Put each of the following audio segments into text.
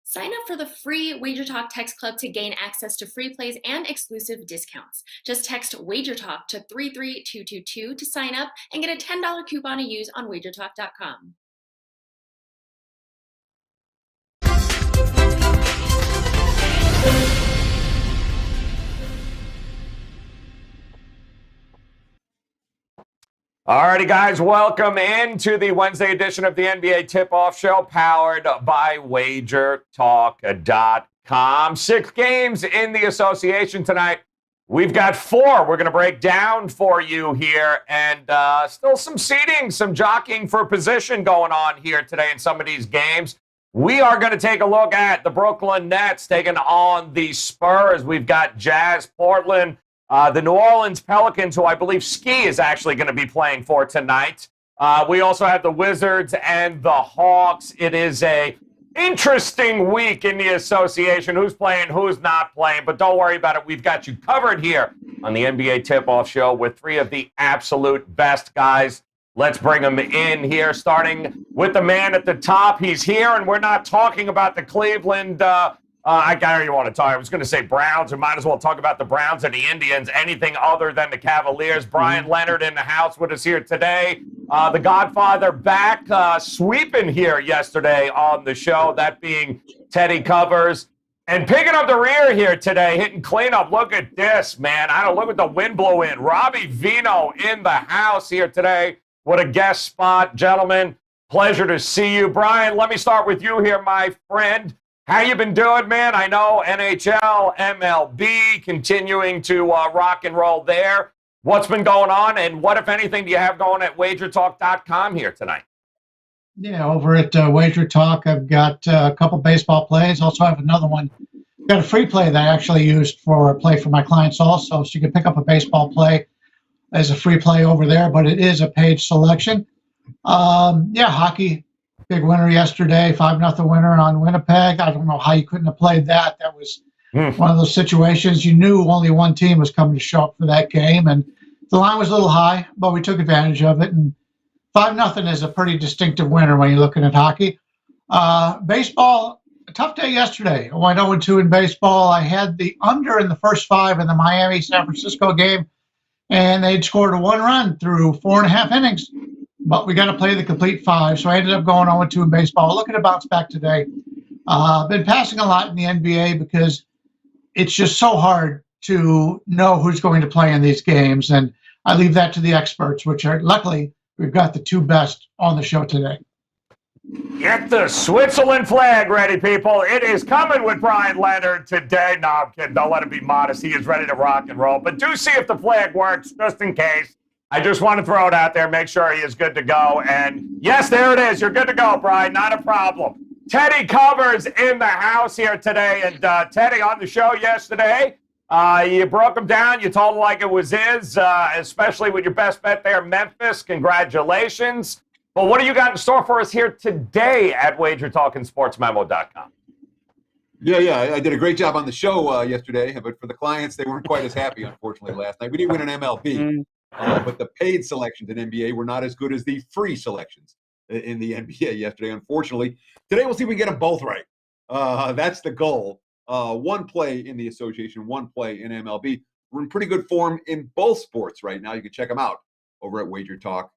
Sign up for the free WagerTalk text club to gain access to free plays and exclusive discounts. Just text WagerTalk to 33222 to sign up and get a $10 coupon to use on WagerTalk.com. Alrighty, guys, welcome into the Wednesday edition of the NBA Tip-Off Show, powered by WagerTalk.com. 6 games in the association tonight. We've got 4 we're going to break down for you here, and still some seeding, some jockeying for position going on here today in some of these games. We are going to take a look at the Brooklyn Nets taking on the Spurs. We've got Jazz, Portland, the New Orleans Pelicans, who I believe Ski is actually going to be playing for tonight. We also have the Wizards and the Hawks. It is a interesting week in the association. Who's playing, who's not playing, but don't worry about it. We've got you covered here on the NBA Tip-Off Show with 3 of the absolute best guys. Let's bring them in here, starting with the man at the top. He's here, and we're not talking about the Cleveland I got you want to talk. I was going to say Browns. We might as well talk about the Browns and the Indians, anything other than the Cavaliers. Brian Leonard in the house with us here today. The Godfather back sweeping here yesterday on the show, that being Teddy Covers. And picking up the rear here today, hitting cleanup. Look at this, man. I don't look at the wind blow in. Robbie Vino in the house here today. What a guest spot, gentlemen. Pleasure to see you. Brian, let me start with you here, my friend. How you been doing, man? I know NHL, MLB, continuing to rock and roll there. What's been going on, and what, if anything, do you have going at WagerTalk.com here tonight? Yeah, over at WagerTalk, I've got a couple baseball plays. Also have another one. Got a free play that I actually used for a play for my clients also, so you can pick up a baseball play as a free play over there, but it is a paid selection. Hockey. Big winner yesterday, 5-0 winner on Winnipeg. I don't know how you couldn't have played that. That was one of those situations you knew only one team was coming to show up for that game, and the line was a little high, but we took advantage of it. And 5-0 is a pretty distinctive winner when you're looking at hockey. Baseball, a tough day yesterday. I went 0-2 in baseball. I had the under in the first 5 in the Miami-San Francisco game, and they'd scored a 1 run through 4.5 innings. But we got to play the complete 5, so I ended up going 0-2 in baseball. Looking to bounce back today. I've been passing a lot in the NBA because it's just so hard to know who's going to play in these games, and I leave that to the experts, which are, luckily, we've got the 2 best on the show today. Get the Switzerland flag ready, people. It is coming with Brian Leonard today. No, I'm kidding. Don't let him be modest. He is ready to rock and roll. But do see if the flag works, just in case. I just want to throw it out there, make sure he is good to go. And yes, there it is. You're good to go, Brian. Not a problem. Teddy Covers in the house here today. And Teddy, on the show yesterday, you broke him down. You told him like it was his, especially with your best bet there, Memphis. Congratulations. But what do you got in store for us here today at WagerTalk and Sportsmemo.com? Yeah, I did a great job on the show yesterday. But for the clients, they weren't quite as happy, unfortunately, last night. We did win an MLB. But the paid selections in NBA were not as good as the free selections in the NBA yesterday, unfortunately. Today, we'll see if we get them both right. That's the goal. 1 play in the association, 1 play in MLB. We're in pretty good form in both sports right now. You can check them out over at WagerTalk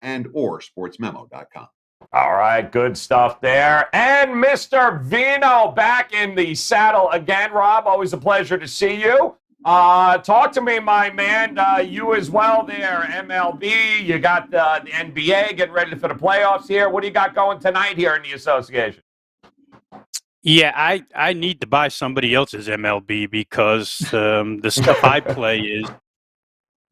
and or SportsMemo.com. All right, good stuff there. And Mr. Vino back in the saddle again. Rob, always a pleasure to see you. Talk to me, my man. You as well there, MLB. You got the NBA getting ready for the playoffs here. What do you got going tonight here in the association? Yeah, I need to buy somebody else's MLB because the stuff I play is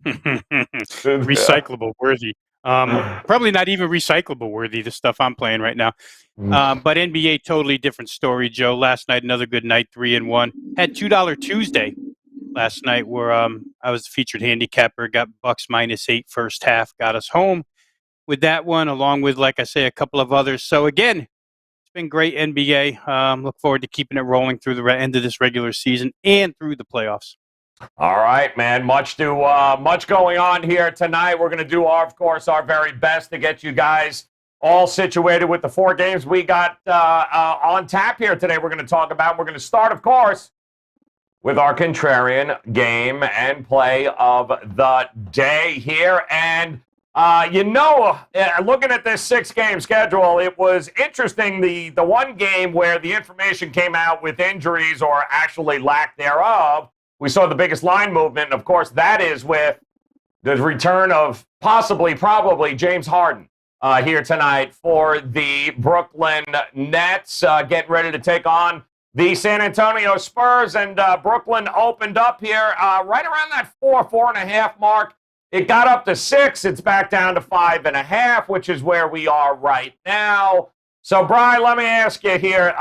recyclable worthy. Probably not even recyclable worthy, the stuff I'm playing right now. But NBA, totally different story, Joe. Last night, another good night, 3-1. Had $2 Tuesday last night where I was the featured handicapper, got Bucks -8 first half, got us home with that one, along with, like I say, a couple of others. So, again, it's been great NBA. Look forward to keeping it rolling through the end of this regular season and through the playoffs. All right, man. Much going on here tonight. We're going to do, of course, our very best to get you guys all situated with the 4 games we got on tap here today. We're going to talk about. We're going to start, of course, with our Contrarian game and play of the day here. And, looking at this 6-game schedule, it was interesting. The one game where the information came out with injuries or actually lack thereof, we saw the biggest line movement. And, of course, that is with the return of probably James Harden here tonight for the Brooklyn Nets, getting ready to take on the San Antonio Spurs. And Brooklyn opened up here right around that 4.5 mark. It got up to 6. It's back down to 5.5, which is where we are right now. So, Brian, let me ask you here.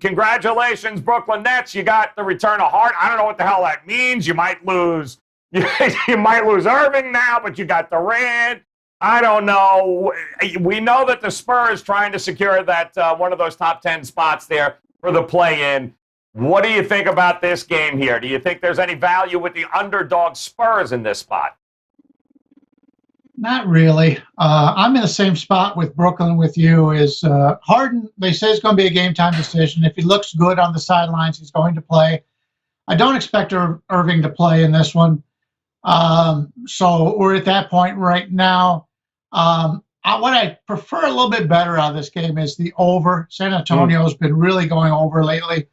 Congratulations, Brooklyn Nets. You got the return of Hart. I don't know what the hell that means. You might lose. You might lose Irving now, but you got Durant. I don't know. We know that the Spurs trying to secure that one of those top 10 spots there for the play-in. What do you think about this game here? Do you think there's any value with the underdog Spurs in this spot? Not really. I'm in the same spot with Brooklyn with you. Is Harden, they say it's going to be a game-time decision. If he looks good on the sidelines, he's going to play. I don't expect Irving to play in this one. So we're at that point right now. What I prefer a little bit better out of this game is the over. San Antonio has been really going over lately,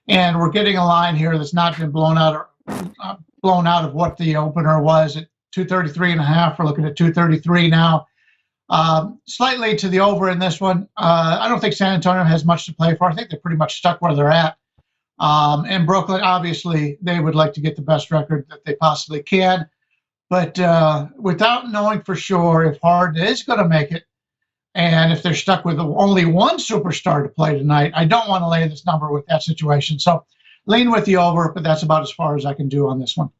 and we're getting a line here that's not been blown out of what the opener was at 233.5. We're looking at 233 now. Slightly to the over in this one. I don't think San Antonio has much to play for. I think they're pretty much stuck where they're at. And Brooklyn, obviously, they would like to get the best record that they possibly can. But without knowing for sure if Harden is going to make it, and if they're stuck with only one superstar to play tonight, I don't want to lay this number with that situation. So lean with the over, but that's about as far as I can do on this one.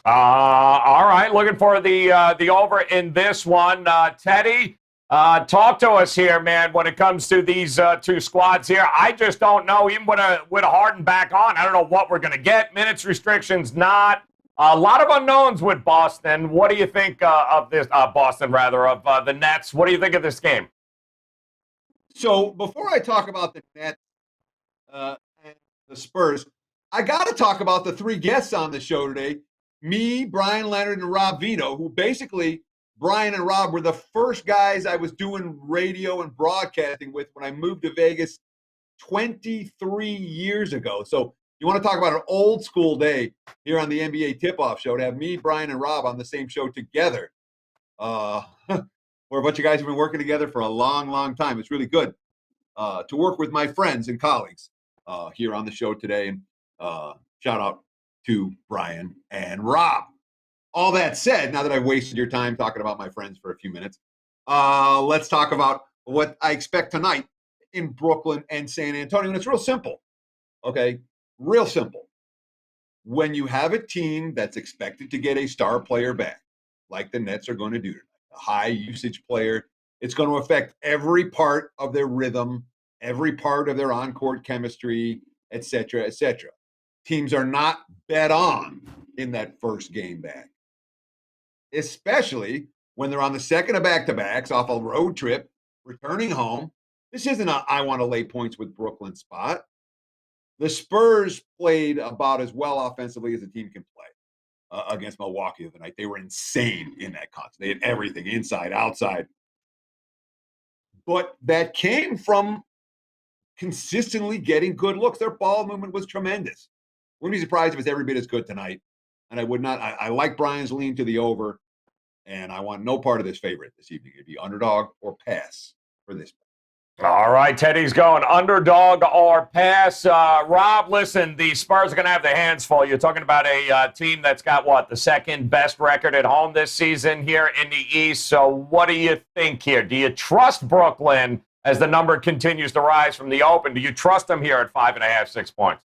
All right, looking for the over in this one. Teddy, talk to us here, man, when it comes to these 2 squads here. I just don't know, even with a Harden back on, I don't know what we're going to get. Minutes restrictions, not. A lot of unknowns with Boston. What do you think of this, Boston, rather, of the Nets? What do you think of this game? So before I talk about the Nets and the Spurs, I got to talk about the 3 guests on the show today. Me, Brian Leonard, and Rob Vito, who basically, Brian and Rob were the first guys I was doing radio and broadcasting with when I moved to Vegas 23 years ago. So you want to talk about an old school day here on the NBA Tip-Off Show to have me, Brian, and Rob on the same show together. We're a bunch of guys who've been working together for a long, long time. It's really good to work with my friends and colleagues here on the show today. And shout out to Brian and Rob. All that said, now that I've wasted your time talking about my friends for a few minutes, let's talk about what I expect tonight in Brooklyn and San Antonio. And it's real simple, okay? Real simple. When you have a team that's expected to get a star player back, like the Nets are going to do tonight, a high-usage player, it's going to affect every part of their rhythm, every part of their on-court chemistry, et cetera, et cetera. Teams are not bet on in that first game back, especially when they're on the second of back-to-backs off a road trip, returning home. This isn't a I want to lay points with Brooklyn spot. The Spurs played about as well offensively as a team can play against Milwaukee the other night. They were insane in that contest. They had everything, inside, outside. But that came from consistently getting good looks. Their ball movement was tremendous. Wouldn't be surprised if it's every bit as good tonight. And I would not. I like Brian's lean to the over, and I want no part of this favorite this evening. It'd be underdog or pass for this. All right, Teddy's going underdog or pass. Rob, listen, the Spurs are going to have their hands full. You're talking about a team that's got, what, the second best record at home this season here in the East. So what do you think here? Do you trust Brooklyn as the number continues to rise from the open? Do you trust them here at 5.5, 6 points?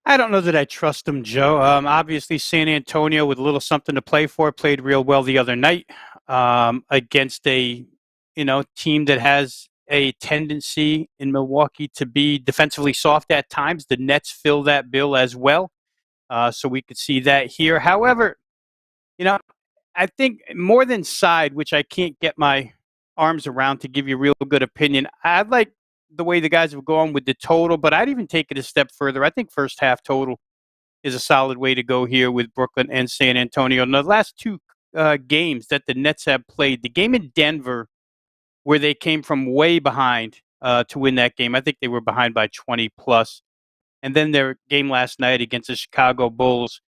I don't know that I trust them, Joe. Obviously, San Antonio, with a little something to play for, played real well the other night against a team that has a tendency in Milwaukee to be defensively soft at times. The Nets fill that bill as well. So we could see that here. However, I think more than side, which I can't get my arms around to give you a real good opinion. I like the way the guys have gone with the total, but I'd even take it a step further. I think first half total is a solid way to go here with Brooklyn and San Antonio. And the last two games that the Nets have played, the game in Denver, where they came from way behind to win that game. I think they were behind by 20 plus. And then their game last night against the Chicago Bulls.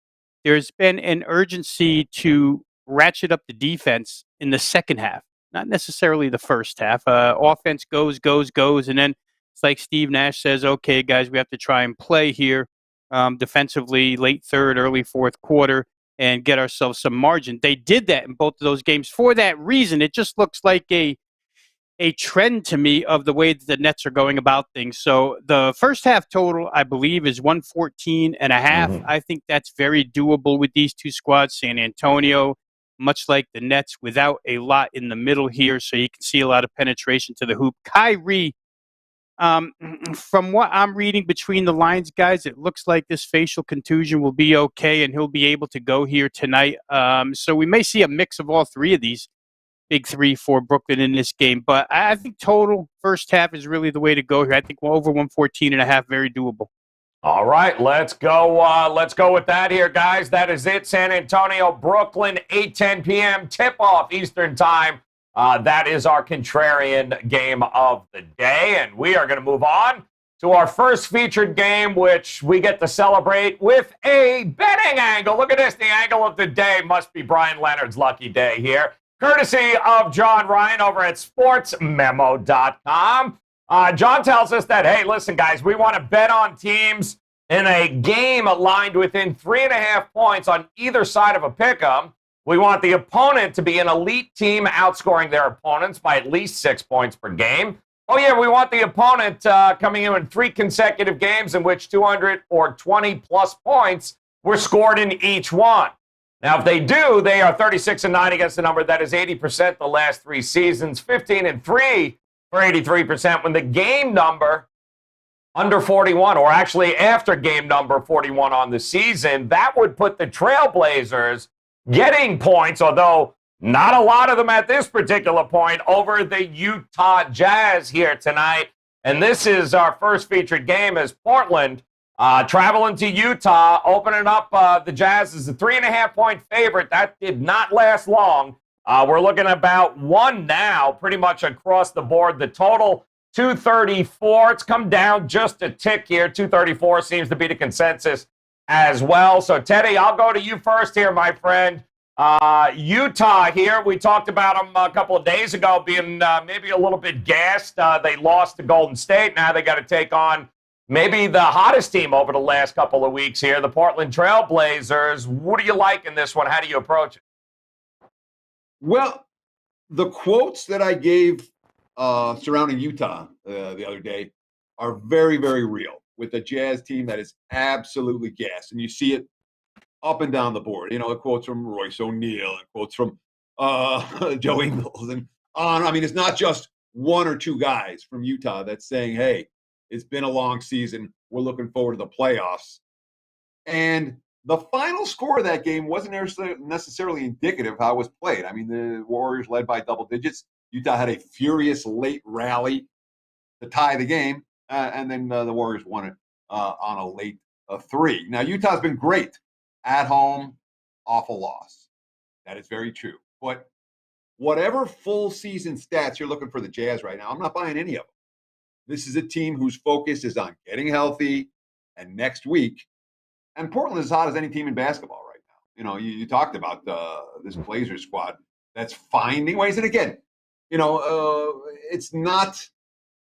There's been an urgency to ratchet up the defense in the second half, not necessarily the first half. Offense goes, and then it's like Steve Nash says, okay, guys, we have to try and play here defensively late third, early fourth quarter and get ourselves some margin. They did that in both of those games. For that reason, it just looks like a trend to me of the way that the Nets are going about things. So the first half total, I believe, is 114.5. I think that's very doable with these two squads. San Antonio, much like the Nets, without a lot in the middle here, so you can see a lot of penetration to the hoop. Kyrie, from what I'm reading between the lines, guys, it looks like this facial contusion will be okay, and he'll be able to go here tonight. So we may see a mix of all three of these big three for Brooklyn in this game. But I think total first half is really the way to go here. I think over 114.5, very doable. All right, let's go. Let's go with that here, guys. That is it. San Antonio, Brooklyn, 8:10 p.m. tip-off Eastern time. That is our contrarian game of the day, and we are going to move on to our first featured game, which we get to celebrate with a betting angle. Look at this. The angle of the day must be Brian Leonard's lucky day here. Courtesy of John Ryan over at sportsmemo.com. John tells us that, hey, listen, guys, we want to bet on teams in a game aligned within 3.5 points on either side of a pick'em. We want the opponent to be an elite team outscoring their opponents by at least 6 points per game. Oh, yeah, we want the opponent coming in 3 consecutive games in which 200 or 20-plus points were scored in each one. Now, if they do, they are 36-9 against the number that is 80% the last 3 seasons, 15-3 for 83% when the game number under 41, or actually after game number 41 on the season. That would put the Trailblazers getting points, although not a lot of them at this particular point, over the Utah Jazz here tonight. And this is our first featured game as Portland traveling to Utah, opening up the Jazz as a 3.5-point favorite. That did not last long. We're looking at about 1 now, pretty much across the board. The total, 234. It's come down just a tick here. 234 seems to be the consensus as well. So, Teddy, I'll go to you first here, my friend. Utah here, we talked about them a couple of days ago being maybe a little bit gassed. They lost to Golden State. Now they got to take on maybe the hottest team over the last couple of weeks here, the Portland Trailblazers. What do you like in this one? How do you approach it? Well, the quotes that I gave surrounding Utah the other day are very, very real with a Jazz team that is absolutely gassed. And you see it up and down the board. You know, quotes from Royce O'Neal and quotes from Joe Ingles and on. I mean, it's not just 1 or 2 guys from Utah that's saying, hey, it's been a long season. We're looking forward to the playoffs. And the final score of that game wasn't necessarily indicative of how it was played. I mean, the Warriors led by double digits. Utah had a furious late rally to tie the game, and then the Warriors won it on a late 3. Now, Utah's been great at home, off a loss. That is very true. But whatever full season stats you're looking for the Jazz right now, I'm not buying any of them. This is a team whose focus is on getting healthy and next week. And Portland is as hot as any team in basketball right now. You know, you talked about this Blazers squad that's finding ways. And again, you know, it's not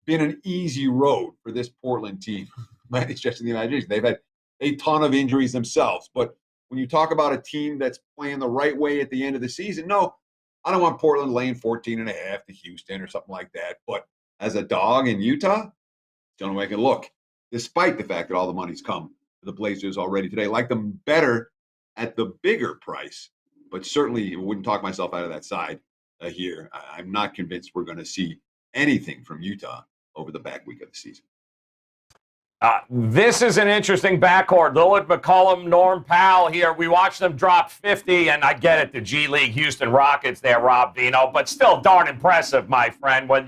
been an easy road for this Portland team by any stretch of the imagination. They've had a ton of injuries themselves. But when you talk about a team that's playing the right way at the end of the season, no, I don't want Portland laying 14.5 to Houston or something like that. But as a dog in Utah, don't make it look, despite the fact that all the money's come to the Blazers already today. I like them better at the bigger price, but certainly wouldn't talk myself out of that side here. I'm not convinced we're going to see anything from Utah over the back week of the season. This is an interesting backcourt. Lillard, McCollum, Norm Powell here. We watched them drop 50, and I get it, the G League Houston Rockets there, Rob Vino, but still darn impressive, my friend, when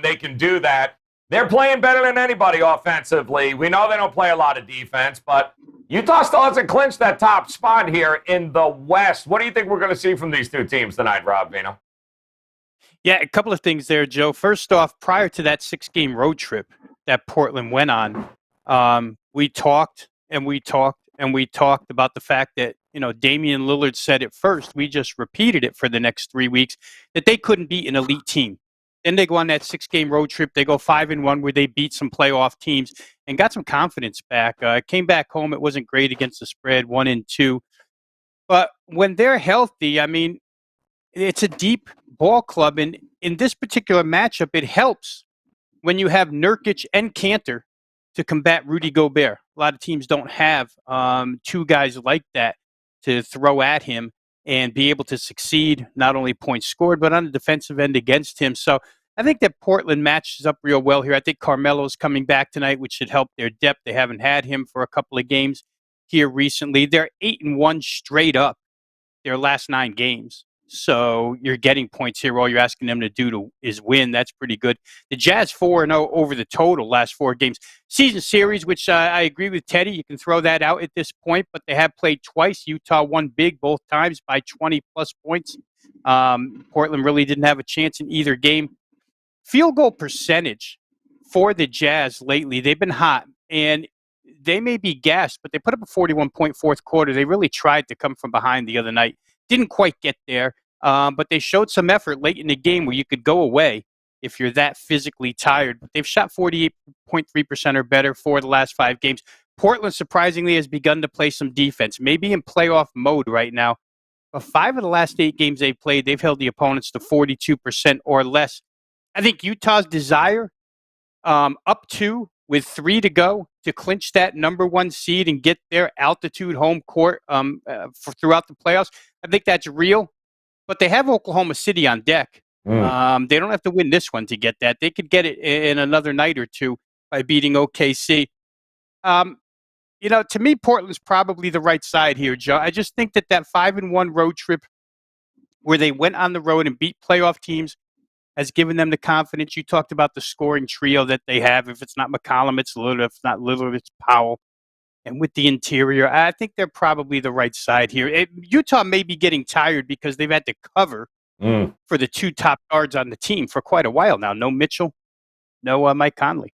they can do that. They're playing better than anybody offensively. We know they don't play a lot of defense, but Utah still hasn't clinched that top spot here in the West. What do you think we're going to see from these two teams tonight, Rob Vino? Yeah, a couple of things there, Joe. First off, prior to that 6-game road trip that Portland went on, we talked about the fact that, Damian Lillard said it first. We just repeated it for the next 3 weeks, that they couldn't beat an elite team. Then they go on that 6-game road trip. They go 5-1 where they beat some playoff teams and got some confidence back. Came back home. It wasn't great against the spread, 1-2. But when they're healthy, I mean, it's a deep ball club. And in this particular matchup, it helps when you have Nurkic and Cantor to combat Rudy Gobert. A lot of teams don't have two guys like that to throw at him and be able to succeed, not only points scored, but on the defensive end against him. So I think that Portland matches up real well here. I think Carmelo's coming back tonight, which should help their depth. They haven't had him for a couple of games here recently. They're 8-1 straight up their last 9 games. So you're getting points here. All you're asking them to do is win. That's pretty good. The Jazz 4-0 over the total last 4 games. Season series, which I agree with Teddy. You can throw that out at this point, but they have played twice. Utah won big both times by 20-plus points. Portland really didn't have a chance in either game. Field goal percentage for the Jazz lately, they've been hot, and they may be gassed, but they put up a 41-point fourth quarter. They really tried to come from behind the other night. Didn't quite get there, but they showed some effort late in the game where you could go away if you're that physically tired. But they've shot 48.3% or better for the last 5 games. Portland, surprisingly, has begun to play some defense, maybe in playoff mode right now. But 5 of the last 8 games they've played, they've held the opponents to 42% or less. I think Utah's desire, up 2 with 3 to go, to clinch that number 1 seed and get their altitude home court throughout the playoffs, I think that's real. But they have Oklahoma City on deck. They don't have to win this one to get that. They could get it in another night or two by beating OKC. To me, Portland's probably the right side here, Joe. I just think that 5-1 road trip where they went on the road and beat playoff teams has given them the confidence. You talked about the scoring trio that they have. If it's not McCollum, it's Lillard. If it's not Lillard, it's Powell. And with the interior, I think they're probably the right side here. Utah may be getting tired because they've had to cover for the 2 top guards on the team for quite a while now. No Mitchell, no Mike Conley.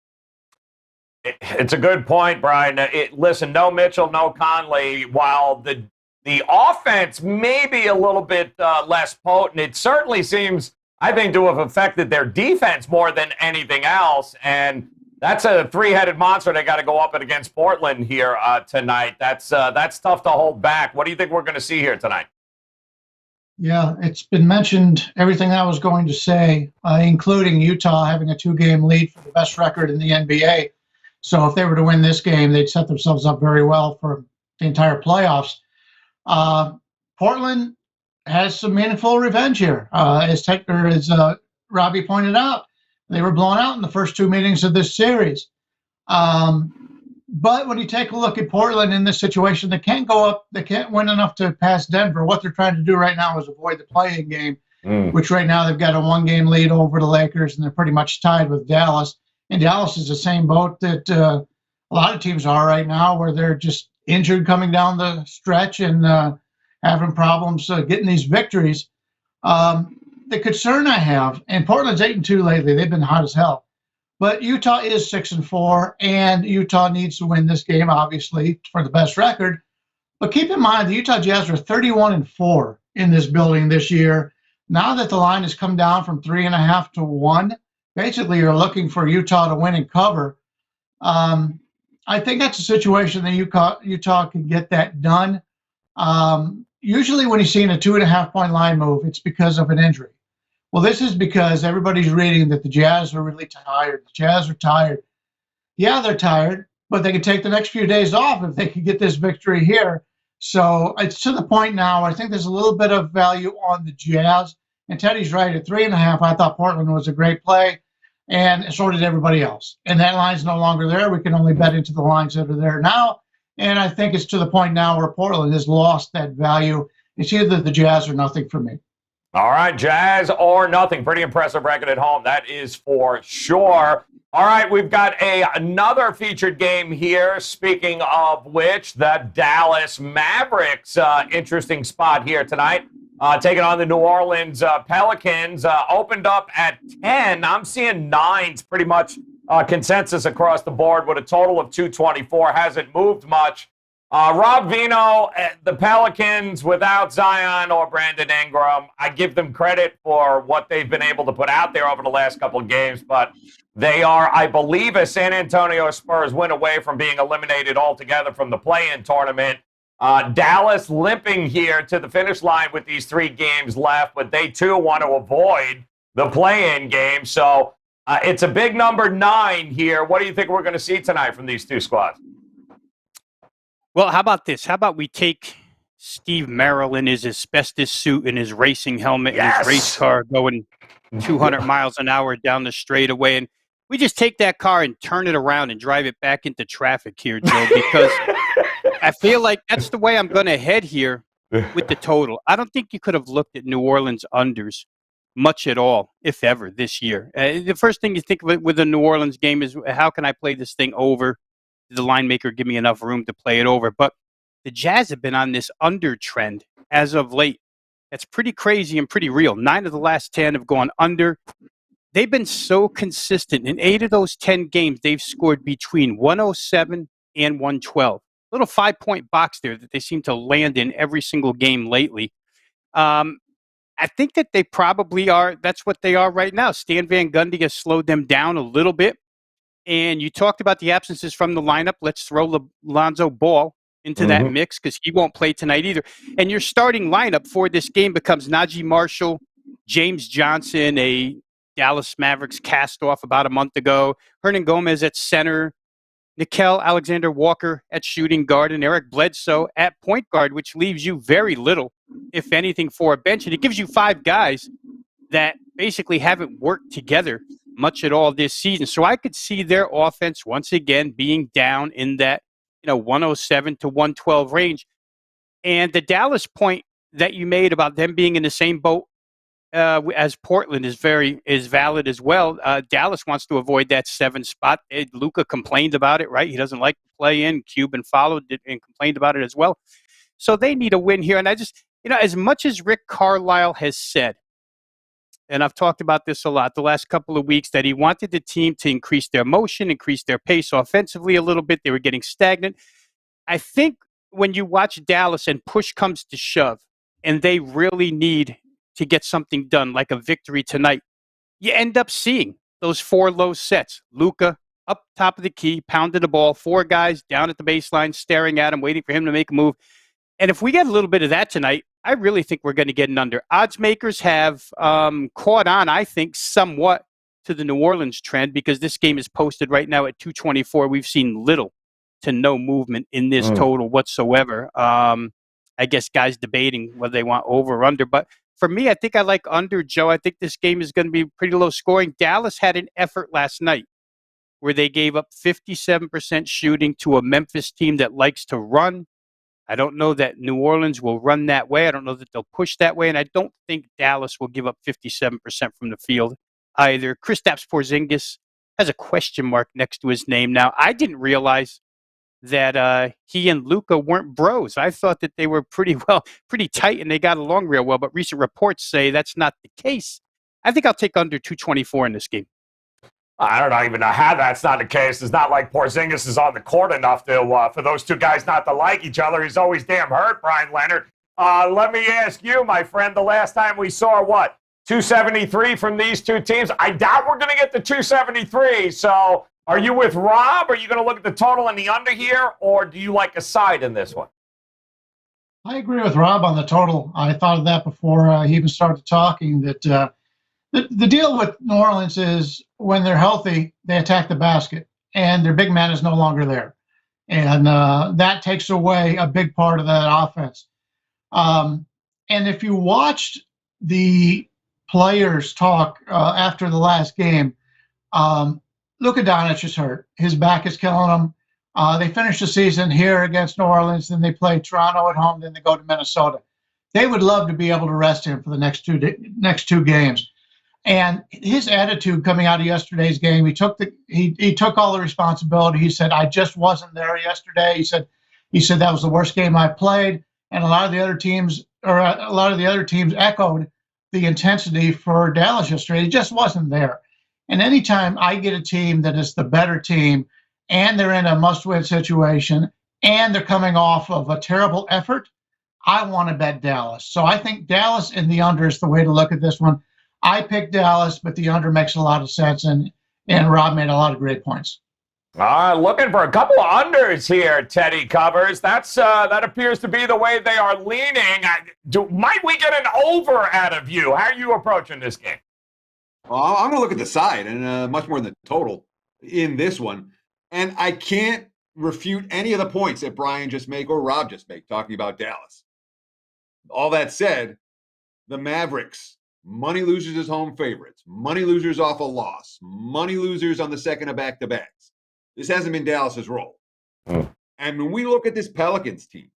It's a good point, Brian. Listen, no Mitchell, no Conley. While the offense may be a little bit less potent, it certainly seems, I think, to have affected their defense more than anything else. And that's a 3-headed monster they got to go up against Portland here tonight. That's tough to hold back. What do you think we're going to see here tonight? Yeah, it's been mentioned, everything I was going to say, including Utah having a 2-game lead for the best record in the NBA. So if they were to win this game, they'd set themselves up very well for the entire playoffs. Portland has some meaningful revenge here. As Robbie pointed out, they were blown out in the first 2 meetings of this series. But when you take a look at Portland in this situation, they can't go up. They can't win enough to pass Denver. What they're trying to do right now is avoid the play-in game, which right now they've got a 1-game lead over the Lakers, and they're pretty much tied with Dallas. And Dallas is the same boat that a lot of teams are right now, where they're just injured coming down the stretch and having problems getting these victories. The concern I have, and Portland's 8-2 lately, they've been hot as hell. But Utah is 6-4, and Utah needs to win this game, obviously, for the best record. But keep in mind, the Utah Jazz are 31-4 in this building this year. Now that the line has come down from 3.5 to 1, basically you're looking for Utah to win and cover. I think that's a situation that Utah can get that done. Usually when you're seeing a 2.5-point line move, it's because of an injury. Well, this is because everybody's reading that the Jazz are really tired. The Jazz are tired. Yeah, they're tired, but they can take the next few days off if they can get this victory here. So it's to the point now. I think there's a little bit of value on the Jazz. And Teddy's right. At 3.5, I thought Portland was a great play. and so did everybody else. And that line's no longer there. We can only bet into the lines that are there now. And I think it's to the point now where Portland has lost that value. It's either the Jazz or nothing for me. All right, Jazz or nothing. Pretty impressive record at home. That is for sure. All right, we've got another featured game here. Speaking of which, the Dallas Mavericks, interesting spot here tonight. Taking on the New Orleans Pelicans. Opened up at 10. I'm seeing 9s pretty much consensus across the board with a total of 224. Hasn't moved much. Rob Vino, the Pelicans without Zion or Brandon Ingram, I give them credit for what they've been able to put out there over the last couple of games, but they are, I believe, a San Antonio Spurs win away from being eliminated altogether from the play-in tournament. Dallas limping here to the finish line with these 3 games left, but they too want to avoid the play-in game. So it's a big number 9 here. What do you think we're going to see tonight from these two squads? Well, how about this? How about we take Steve Merrill in his asbestos suit and his racing helmet and his race car going 200 miles an hour down the straightaway, and we just take that car and turn it around and drive it back into traffic here, Joe, because I feel like that's the way I'm going to head here with the total. I don't think you could have looked at New Orleans unders much at all, if ever, this year. The first thing you think of it with a New Orleans game is, how can I play this thing over? Did the line maker give me enough room to play it over? But the Jazz have been on this under trend as of late. That's pretty crazy and pretty real. 9 of the last 10 have gone under. They've been so consistent. In 8 of those 10 games, they've scored between 107 and 112. Little 5-point box there that they seem to land in every single game lately. I think that they probably are. That's what they are right now. Stan Van Gundy has slowed them down a little bit. And you talked about the absences from the lineup. Let's throw Lonzo Ball into that mix because he won't play tonight either. And your starting lineup for this game becomes Najee Marshall, James Johnson, a Dallas Mavericks cast-off about a month ago, Hernan Gomez at center, Nickeil Alexander-Walker at shooting guard, and Eric Bledsoe at point guard, which leaves you very little, if anything, for a bench. And it gives you 5 guys that basically haven't worked together much at all this season. So I could see their offense once again being down in that 107 to 112 range. And the Dallas point that you made about them being in the same boat as Portland is valid as well. Dallas wants to avoid that 7 spot. Luka complained about it, right? He doesn't like to play in. Cuban followed it and complained about it as well. So they need a win here. And I just, as much as Rick Carlisle has said, and I've talked about this a lot the last couple of weeks, that he wanted the team to increase their motion, increase their pace offensively a little bit. They were getting stagnant. I think when you watch Dallas and push comes to shove, and they really need to get something done, like a victory tonight, you end up seeing those 4 low sets. Luka up top of the key, pounding the ball, 4 guys down at the baseline, staring at him, waiting for him to make a move. And if we get a little bit of that tonight, I really think we're going to get an under. Odds makers have caught on, I think, somewhat to the New Orleans trend, because this game is posted right now at 224. We've seen little to no movement in this total whatsoever. I guess guys debating whether they want over or under. But for me, I think I like under, Joe. I think this game is going to be pretty low scoring. Dallas had an effort last night where they gave up 57% shooting to a Memphis team that likes to run. I don't know that New Orleans will run that way. I don't know that they'll push that way. And I don't think Dallas will give up 57% from the field either. Kristaps Porzingis has a question mark next to his name now. I didn't realize that he and Luka weren't bros. I thought that they were pretty tight and they got along real well. But recent reports say that's not the case. I think I'll take under 224 in this game. I don't even know how that's not the case. It's not like Porzingis is on the court enough to for those two guys not to like each other. He's always damn hurt, Brian Leonard. Let me ask you, my friend, the last time we saw, 273 from these two teams? I doubt we're going to get the 273. So are you with Rob? Are you going to look at the total and the under here, or do you like a side in this one? I agree with Rob on the total. I thought of that before he even started talking, that the deal with New Orleans is when they're healthy, they attack the basket, and their big man is no longer there. And that takes away a big part of that offense. And if you watched the players talk after the last game, Luka Doncic is hurt. His back is killing him. They finished the season here against New Orleans, then they play Toronto at home, then they go to Minnesota. They would love to be able to rest him for the next two games. And his attitude coming out of yesterday's game, he took all the responsibility. He said, "I just wasn't there yesterday." He said that was the worst game I played. And a lot of the other teams echoed the intensity for Dallas yesterday. He just wasn't there. And anytime I get a team that is the better team and they're in a must-win situation and they're coming off of a terrible effort, I want to bet Dallas. So I think Dallas in the under is the way to look at this one. I picked Dallas, but the under makes a lot of sense, and Rob made a lot of great points. Looking for a couple of unders here, Teddy Covers. That appears to be the way they are leaning. Might we get an over out of you? How are you approaching this game? Well, I'm going to look at the side and much more than the total in this one. And I can't refute any of the points that Brian just made or Rob just made talking about Dallas. All that said, the Mavericks, money losers as home favorites, money losers off a loss, money losers on the second of back-to-backs. This hasn't been Dallas's role. And when we look at this Pelicans team,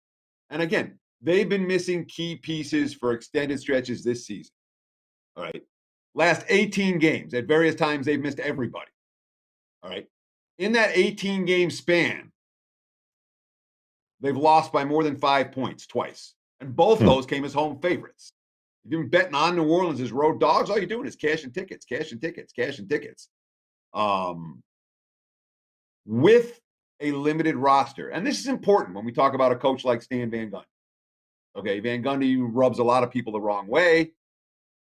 and again, they've been missing key pieces for extended stretches this season. All right. Last 18 games, at various times, they've missed everybody. All right. In that 18-game span, they've lost by more than 5 points twice. And both of those came as home favorites. If you've been betting on New Orleans as road dogs, all you're doing is cashing tickets. With a limited roster. And this is important when we talk about a coach like Stan Van Gundy. Okay, Van Gundy rubs a lot of people the wrong way.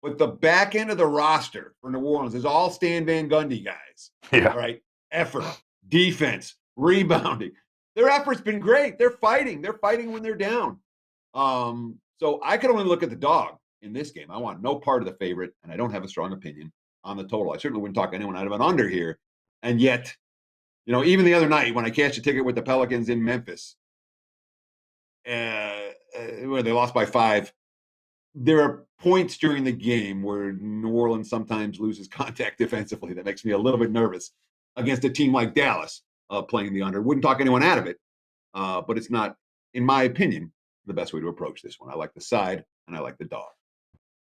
But the back end of the roster for New Orleans is all Stan Van Gundy guys. Yeah. All right. Effort, defense, rebounding. Their effort's been great. They're fighting. They're fighting when they're down. So I could only look at the dog in this game. I want no part of the favorite, and I don't have a strong opinion on the total. I certainly wouldn't talk anyone out of an under here. And yet, even the other night when I cashed a ticket with the Pelicans in Memphis, where they lost by 5, there are points during the game where New Orleans sometimes loses contact defensively. That makes me a little bit nervous against a team like Dallas playing the under. Wouldn't talk anyone out of it, but it's not, in my opinion, the best way to approach this one. I like the side, and I like the dog.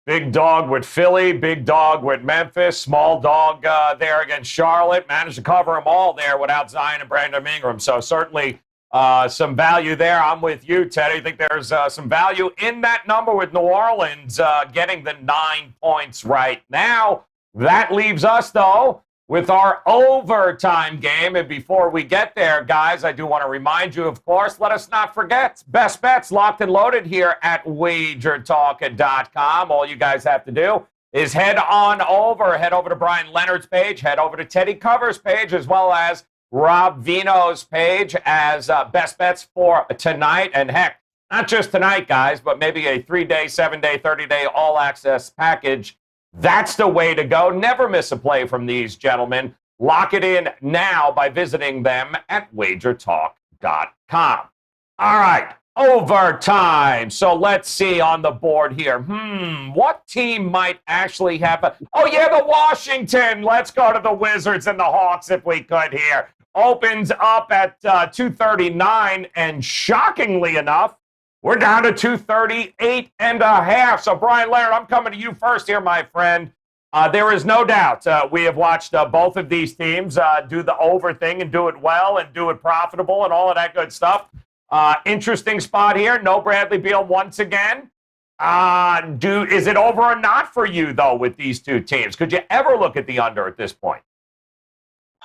Big dog with Philly, big dog with Memphis, small dog there against Charlotte. Managed to cover them all there without Zion and Brandon Ingram. So certainly some value there. I'm with you, Teddy. I think there's some value in that number with New Orleans getting the 9 points right now. That leaves us, though, with our overtime game. And before we get there, guys, I do want to remind you, of course, let us not forget, best bets locked and loaded here at WagerTalk.com. All you guys have to do is head over to Brian Leonard's page, head over to Teddy Covers' page, as well as Rob Vino's page as best bets for tonight. And heck, not just tonight, guys, but maybe a 3-day, 7-day, 30-day all-access package. That's the way to go. Never miss a play from these gentlemen. Lock it in now by visiting them at WagerTalk.com. All right, overtime. So let's see on the board here. What team might actually have the Washington. Let's go to the Wizards and the Hawks if we could here. Opens up at 239, and shockingly enough, we're down to 238.5. So, Brian Leonard, I'm coming to you first here, my friend. There is no doubt we have watched both of these teams do the over thing and do it well and do it profitable and all of that good stuff. Interesting spot here. No Bradley Beal once again. Is it over or not for you, though, with these two teams? Could you ever look at the under at this point?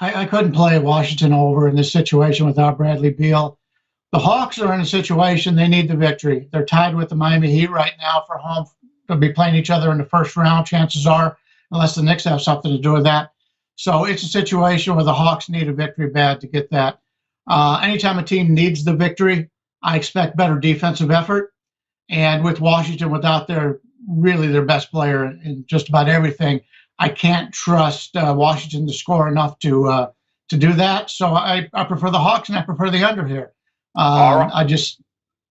I couldn't play Washington over in this situation without Bradley Beal. The Hawks are in a situation they need the victory. They're tied with the Miami Heat right now for home. They'll be playing each other in the first round, chances are, unless the Knicks have something to do with that. So it's a situation where the Hawks need a victory bad to get that. Anytime a team needs the victory, I expect better defensive effort. And with Washington, without their best player in just about everything, I can't trust Washington to score enough to do that. So I prefer the Hawks, and I prefer the under here.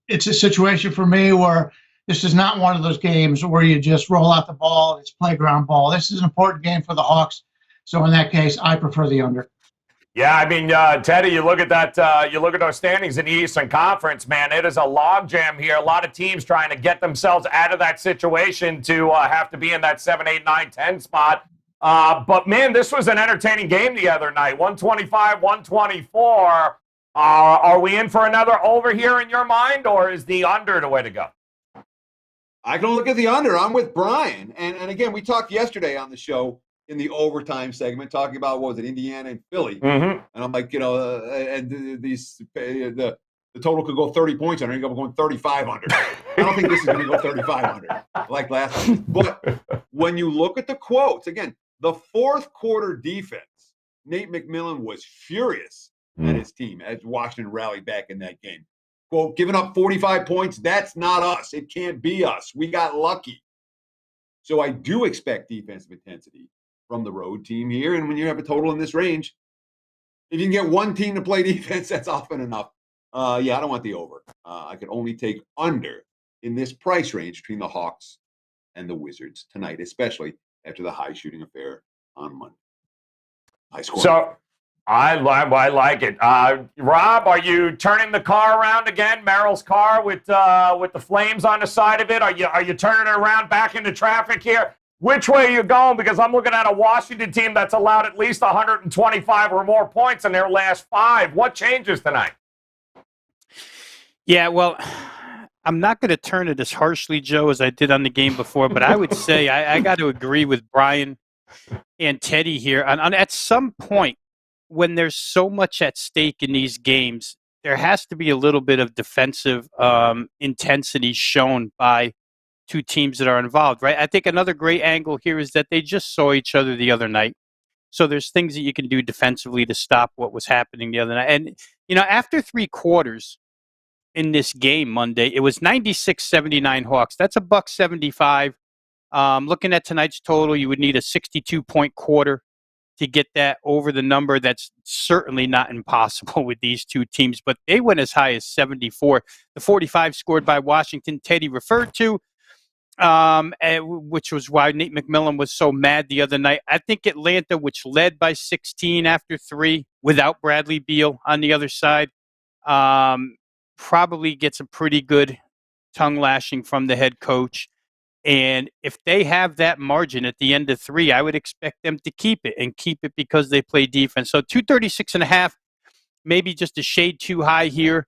It's a situation for me where this is not one of those games where you just roll out the ball. It's playground ball. This is an important game for the Hawks So in that case, I prefer the under. Yeah, I mean, Teddy, you look at that. You look at those standings in the Eastern Conference, man. It is a logjam here. A lot of teams trying to get themselves out of that situation to have to be in that 7, 8, 9, 10 spot. But man, this was an entertaining game the other night. 125, 124. Are we in for another over here in your mind, or is the under the way to go? I can look at the under. I'm with Brian. And again, we talked yesterday on the show in the overtime segment talking about, what was it, Indiana and Philly. Mm-hmm. And I'm like, the total could go 30 points under. You're going 35 under. I don't think this is going to go 35 under like last time. But when you look at the quotes, again, the fourth quarter defense, Nate McMillan was furious at his team as Washington rallied back in that game. Quote, giving up 45 points, that's not us. It can't be us. We got lucky. So I do expect defensive intensity from the road team here. And when you have a total in this range, if you can get one team to play defense, that's often enough. I don't want the over. I could only take under in this price range between the Hawks and the Wizards tonight, especially after the high shooting affair on Monday. High score. So I like it. Rob, are you turning the car around again? Merrill's car with the flames on the side of it. Are you turning it around back into traffic here? Which way are you going? Because I'm looking at a Washington team that's allowed at least 125 or more points in their last 5. What changes tonight? Yeah, well, I'm not going to turn it as harshly, Joe, as I did on the game before, but I would say I got to agree with Brian and Teddy here. At some point, when there's so much at stake in these games, there has to be a little bit of defensive intensity shown by two teams that are involved, right? I think another great angle here is that they just saw each other the other night. So there's things that you can do defensively to stop what was happening the other night. And, after 3 quarters in this game Monday, it was 96-79 Hawks. That's $1.75. Looking at tonight's total, you would need a 62-point quarter to get that over the number. That's certainly not impossible with these two teams, but they went as high as 74. The 45 scored by Washington, Teddy referred to, which was why Nate McMillan was so mad the other night. I think Atlanta, which led by 16 after 3 without Bradley Beal on the other side, probably gets a pretty good tongue lashing from the head coach. And if they have that margin at the end of 3, I would expect them to keep it because they play defense. So 236.5, maybe just a shade too high here.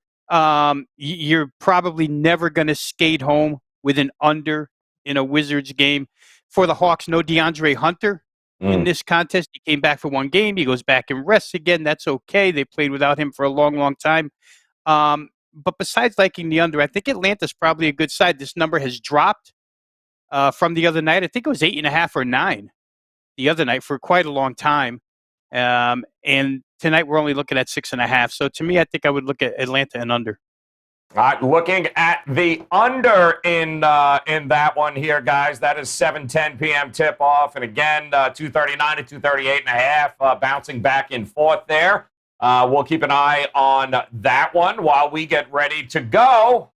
You're probably never going to skate home with an under in a Wizards game. For the Hawks, no DeAndre Hunter in this contest. He came back for 1 game. He goes back and rests again. That's okay. They played without him for a long, long time. But besides liking the under, I think Atlanta's probably a good side. This number has dropped from the other night. I think it was 8.5 or 9 the other night for quite a long time. And tonight we're only looking at 6.5. So to me, I think I would look at Atlanta and under. Looking at the under in that one here, guys. That is 7:10 p.m. tip-off. And again, 239 to 238.5, bouncing back and forth there. We'll keep an eye on that one while we get ready to go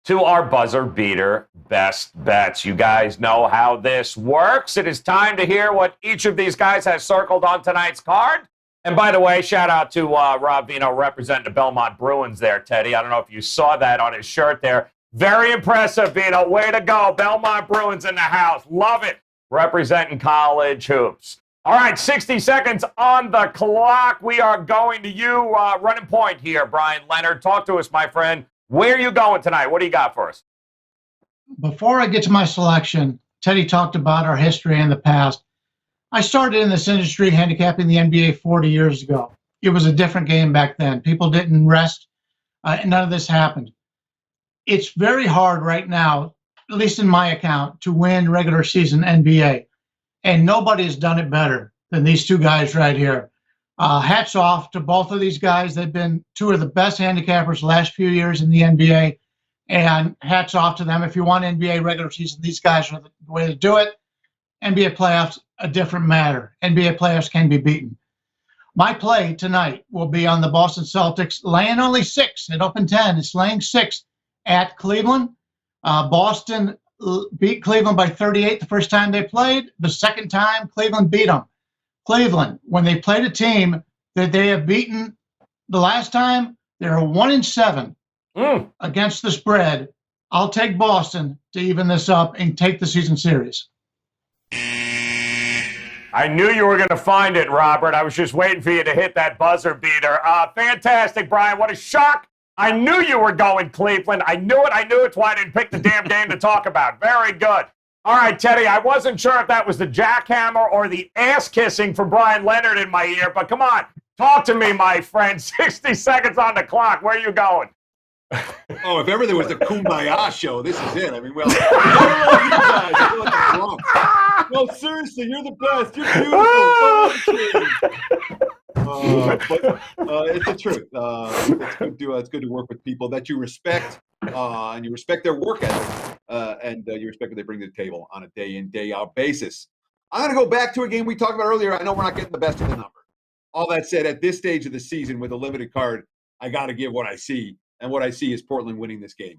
to our buzzer beater best bets. You guys know how this works. It is time to hear what each of these guys has circled on tonight's card. And by the way, shout out to Rob Vino representing the Belmont Bruins there, Teddy. I don't know if you saw that on his shirt there. Very impressive, Vino. Way to go. Belmont Bruins in the house. Love it. Representing college hoops. All right, 60 seconds on the clock. We are going to you. Running point here, Brian Leonard. Talk to us, my friend. Where are you going tonight? What do you got for us? Before I get to my selection, Teddy talked about our history in the past. I started in this industry handicapping the NBA 40 years ago. It was a different game back then. People didn't rest. None of this happened. It's very hard right now, at least in my account, to win regular season NBA. And nobody has done it better than these two guys right here. Hats off to both of these guys. They've been 2 of the best handicappers the last few years in the NBA. And hats off to them. If you want NBA regular season, these guys are the way to do it. NBA playoffs, a different matter. NBA playoffs can be beaten. My play tonight will be on the Boston Celtics, laying only 6. It opened 10. It's laying 6 at Cleveland. Boston beat Cleveland by 38 the first time they played. The second time, Cleveland beat them. Cleveland, when they played a team that they have beaten the last time, they're 1-7 against the spread. I'll take Boston to even this up and take the season series. I knew you were going to find it, Robert. I was just waiting for you to hit that buzzer beater. Fantastic, Brian. What a shock. I knew you were going Cleveland. I knew it. It's why I didn't pick the damn game to talk about. Very good. All right, Teddy, I wasn't sure if that was the jackhammer or the ass-kissing from Brian Leonard in my ear, but come on. Talk to me, my friend. 60 seconds on the clock. Where are you going? Oh, if ever there was a Kumbaya show, this is it. I mean, well, I feel like I'm drunk. No, seriously, you're the best. You're beautiful. But it's the truth. It's good to work with people that you respect, and you respect their work ethic, and you respect what they bring to the table on a day-in, day-out basis. I'm going to go back to a game we talked about earlier. I know we're not getting the best of the number. All that said, at this stage of the season with a limited card, I got to give what I see. And what I see is Portland winning this game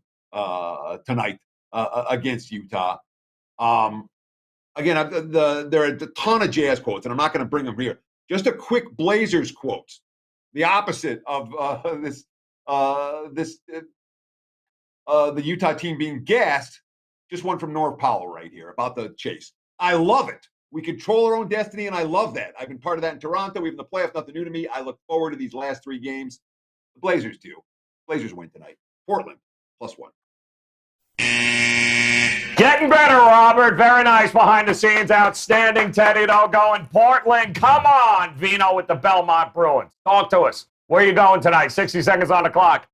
tonight against Utah. Again, there are a ton of Jazz quotes, and I'm not going to bring them here. Just a quick Blazers quote. The opposite of the Utah team being gassed. Just one from Norv Powell right here about the chase. I love it. We control our own destiny, and I love that. I've been part of that in Toronto. Even the playoffs, nothing new to me. I look forward to these last 3 games. The Blazers do. Blazers win tonight. Portland, +1. Getting better, Robert. Very nice behind the scenes. Outstanding, Teddy, though, going Portland. Come on, Vino with the Belmont Bruins. Talk to us. Where are you going tonight? 60 seconds on the clock.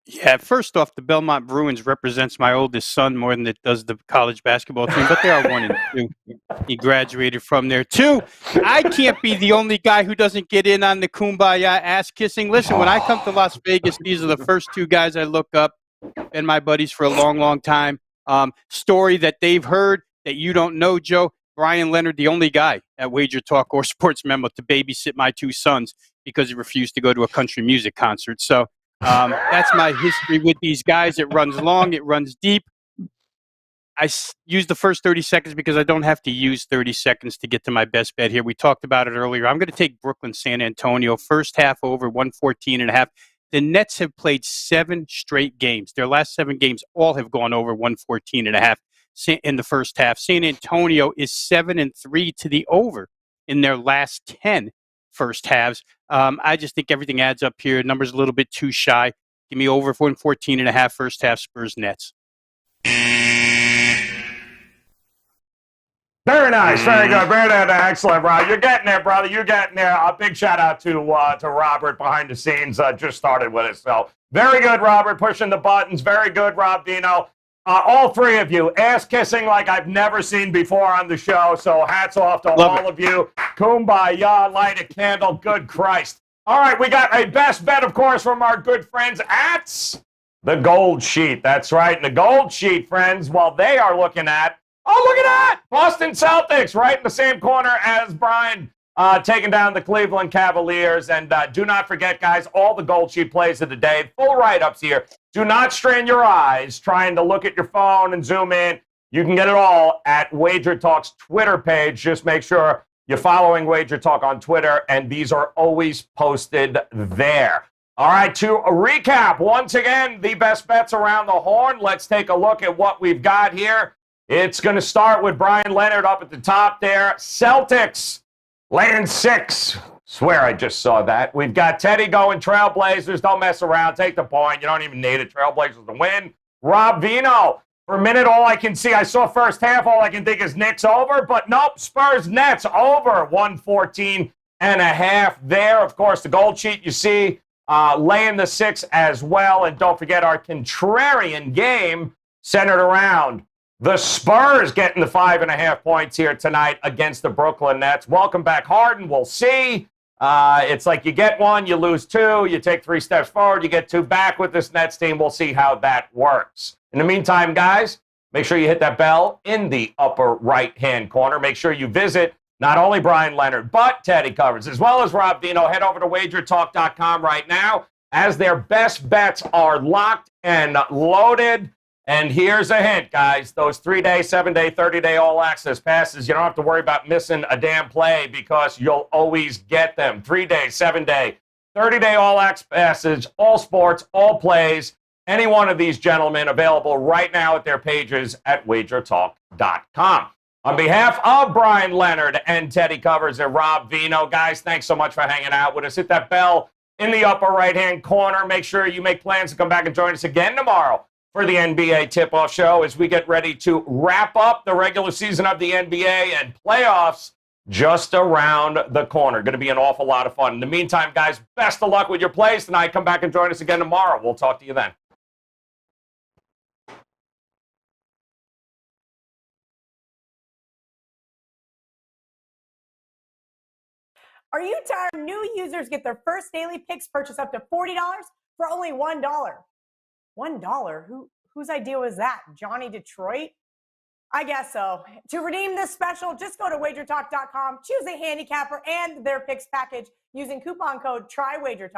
Yeah, first off, the Belmont Bruins represents my oldest son more than it does the college basketball team, but they are 1-2. He graduated from there. 2, I can't be the only guy who doesn't get in on the Kumbaya ass-kissing. Listen, when I come to Las Vegas, these are the first 2 guys I look up, and my buddies for a long, long time. Story that they've heard that you don't know, Joe. Brian Leonard, the only guy at WagerTalk or Sportsmemo to babysit my 2 sons because he refused to go to a country music concert. So, that's my history with these guys. It runs long. It runs deep. I use the first 30 seconds because I don't have to use 30 seconds to get to my best bet here. We talked about it earlier. I'm going to take Brooklyn, San Antonio. First half over, 114.5. The Nets have played 7 straight games. Their last 7 games all have gone over 114.5 in the first half. San Antonio is 7-3 to the over in their last 10 first halves. I just think everything adds up here. Number's a little bit too shy. Give me over 114.5 first half Spurs Nets. Very nice. Very good. Very good. Excellent, Rob. You're getting there, brother. You're getting there. A big shout out to Robert behind the scenes. Just started with us. So very good, Robert, pushing the buttons. Very good, Rob Dino. All 3 of you, ass kissing like I've never seen before on the show. So hats off to all of you. Kumbaya, light a candle. Good Christ. All right, we got a best bet, of course, from our good friends at the Gold Sheet. That's right. And the Gold Sheet, friends, well, they are looking at, oh, look at that! Boston Celtics right in the same corner as Brian, taking down the Cleveland Cavaliers. And do not forget, guys, all the Gold Sheet plays of the day, full write-ups here. Do not strain your eyes trying to look at your phone and zoom in. You can get it all at WagerTalk's Twitter page. Just make sure you're following WagerTalk on Twitter, and these are always posted there. All right, to recap, once again, the best bets around the horn. Let's take a look at what we've got here. It's going to start with Brian Leonard up at the top there. Celtics laying 6. Swear I just saw that. We've got Teddy going Trailblazers. Don't mess around. Take the point. You don't even need it. Trailblazers to win. Rob Vino. For a minute, all I can see, I saw first half, all I can think is Knicks over. But nope, Spurs Nets over 114.5 there. Of course, the Gold Sheet you see laying the 6 as well. And don't forget our contrarian game centered around the Spurs getting the 5.5 points here tonight against the Brooklyn Nets. Welcome back, Harden. We'll see. It's like you get 1, you lose 2, you take 3 steps forward, you get 2 back with this Nets team. We'll see how that works. In the meantime, guys, make sure you hit that bell in the upper right-hand corner. Make sure you visit not only Brian Leonard, but Teddy Covers, as well as Rob Vino. Head over to WagerTalk.com right now as their best bets are locked and loaded. And here's a hint, guys. Those 3-day, 7-day, 30-day all-access passes, you don't have to worry about missing a damn play because you'll always get them. 3-day, 7-day, 30-day all-access passes, all sports, all plays. Any one of these gentlemen available right now at their pages at WagerTalk.com. On behalf of Brian Leonard and Teddy Covers and Rob Vino, guys, thanks so much for hanging out with us. Hit that bell in the upper right-hand corner. Make sure you make plans to come back and join us again tomorrow for the NBA tip-off show as we get ready to wrap up the regular season of the NBA and playoffs just around the corner. Going to be an awful lot of fun. In the meantime, guys, best of luck with your plays tonight. Come back and join us again tomorrow. We'll talk to you then. Are you tired? New users get their first daily picks purchase up to $40 for only $1. $1? Whose idea was that? Johnny Detroit? I guess so. To redeem this special, just go to WagerTalk.com, choose a handicapper and their picks package using coupon code TRYWagerTalk.